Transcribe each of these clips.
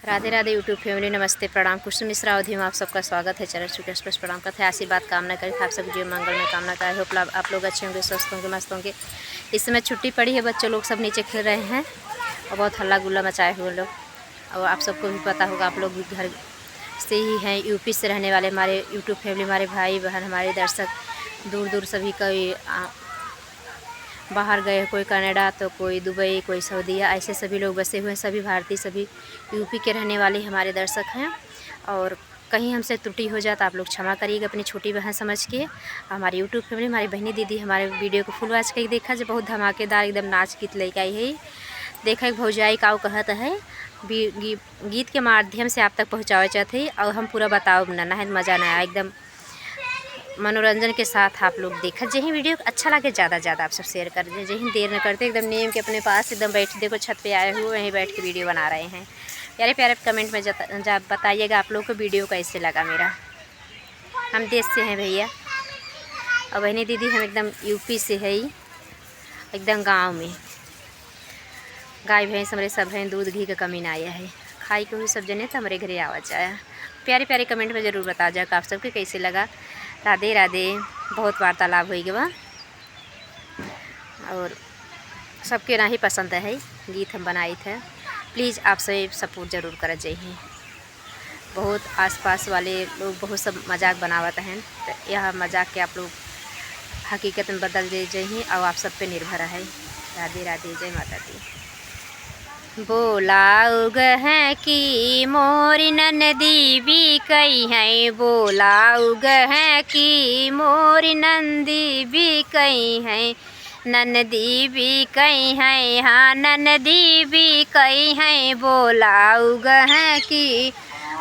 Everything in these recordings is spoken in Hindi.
राधे राधे यूट्यूब फैमिली, नमस्ते, प्रणाम। कुसुम मिश्रा अवधि में आप सबका स्वागत है। चरण छू के स्पर्श प्रणाम करते हैं, आशीर्वाद कामना करें आप सब जीवन मंगल में कामना करें। होप आप लोग अच्छे होंगे, स्वस्थ होंगे, मस्त होंगे। इस समय छुट्टी पड़ी है, बच्चे लोग सब नीचे खेल रहे हैं और बहुत हल्ला गुल्ला मचाए हुए लोग। और आप सबको भी पता होगा, आप लोग भी घर से ही हैं, यूपी से रहने वाले हमारे यूट्यूब फैमिली, हमारे भाई बहन, हमारे दर्शक दूर दूर सभी कोई बाहर गए, कोई कनाडा तो कोई दुबई, कोई सऊदीया, ऐसे सभी लोग बसे हुए हैं। सभी भारतीय, सभी यूपी के रहने वाले हमारे दर्शक हैं। और कहीं हमसे त्रुटि हो जाए तो आप लोग क्षमा करिएगा, अपनी छोटी बहन समझ के। हमारी यूट्यूब फैमिली, हमारी बहनी दीदी हमारे वीडियो को फुल वॉच करके देखा, जो बहुत धमाकेदार एकदम नाच गीत लेके आई है। देखा भौजाई काऊ कहत है, गीत के माध्यम से आप तक पहुँचावे चाहते हैं और हम पूरा बताओ ना है, मज़ा ना आया, एकदम मनोरंजन के साथ आप लोग देखा। जही वीडियो अच्छा लगे ज़्यादा ज़्यादा आप सब शेयर कर दें, जही देर न करते, एकदम नीम के अपने पास एकदम बैठ, देखो छत पे आए हुए वहीं बैठ के वीडियो बना रहे हैं। प्यारे प्यारे कमेंट में बताइएगा आप लोग को वीडियो कैसे लगा मेरा। हम देश से हैं भैया और बहनी दीदी हम एकदम यूपी से है, एकदम गाँव में गाय भैंस हमारे सब हैं, दूध घी का कमी ना आया है। खाई को भी सब जने तो हमारे घरे आवाज आया। प्यारे प्यारे कमेंट में ज़रूर बता जाएगा आप सबके कैसे लगा। राधे राधे। बहुत वार्तालाप हुई गवा और सबके ना ही पसंद है गीत हम बनाए थे। प्लीज़ आप सब सपोर्ट ज़रूर कर जाइए। बहुत आसपास वाले लोग बहुत सब मजाक बनावत हैं, तो यह मजाक के आप लोग हकीकत में बदल दे जाइए और आप सब पे निर्भर है। राधे राधे, जय माता दी। बोलाउग है कि मोरी नंदी भी कई है, बोलाउग है कि मोरी नंदी भी कई है, नंदी भी कई है, हाँ नंदी भी कई है। बोलाउग है कि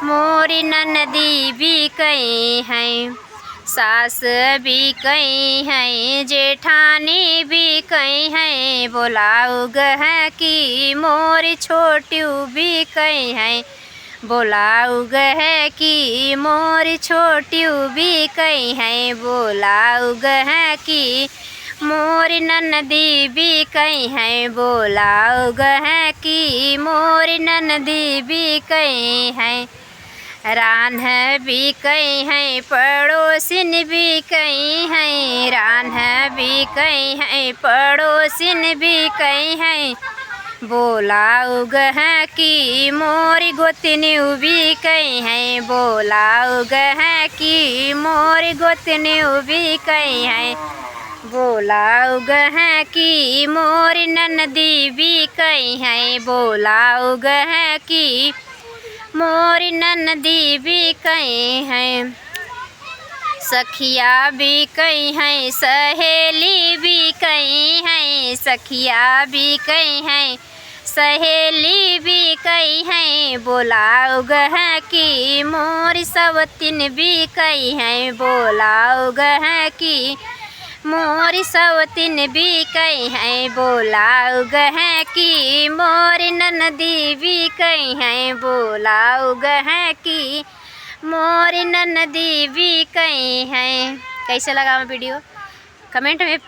मोरी नंदी भी कई है, सास भी कई हैं, जेठानी भी कई हैं। बोलाउग है कि मोरी छोटियू भी कई हैं, बोलाउग है कि मोरी छोटियू भी कई हैं। बोलाउग है कि मोरी ननदी भी कई हैं, बोलाउग है कि मोरी ननदी भी कई हैं। रान्ह भी कई हैं, पड़ोसिन भी कई हैं, रान्ह भी कई हैं, पड़ोसिन भी कई हैं। बोलाउग है कि मोरी गोतनियू भी कई हैं, बोलाउग है कि मोरी गोतनियू भी कई हैं। बोलाउग है कि मोरी ननदी भी कई हैं, बोलाउग है कि मोरी ननदी भी कई हैं। सखिया भी कई हैं, सहेली भी कई हैं, सखिया भी कई हैं, सहेली भी कई हैं। बोलाउग है कि मोरी सवतिन भी कई हैं, बोलाउग है कि मोरी सवतिन भी कई हैं। बोलाउग है कि मोरी ननदी भी कई हैं, बोलाउग है कि मोरी ननदी भी कई हैं। कैसे लगा मैं वीडियो, कमेंट में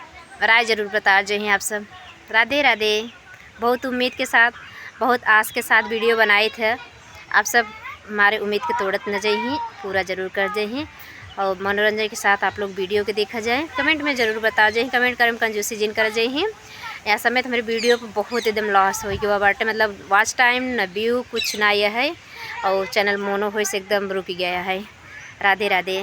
राय ज़रूर बता जाइए आप सब। राधे राधे। बहुत उम्मीद के साथ, बहुत आस के साथ वीडियो बनाए थे। आप सब हमारे उम्मीद के तोड़त न जाइए, पूरा ज़रूर कर जाइए और मनोरंजन के साथ आप लोग वीडियो के देखा जाए। कमेंट में ज़रूर बता जाइए, कमेंट करें कंजूसी जिन कर जाइए। या समय तो मेरे वीडियो पर बहुत एकदम लॉस हो गया बाटे, मतलब वॉच टाइम न व्यू कुछ ना यह है और चैनल मोनो हो से एकदम रुक गया है। राधे राधे।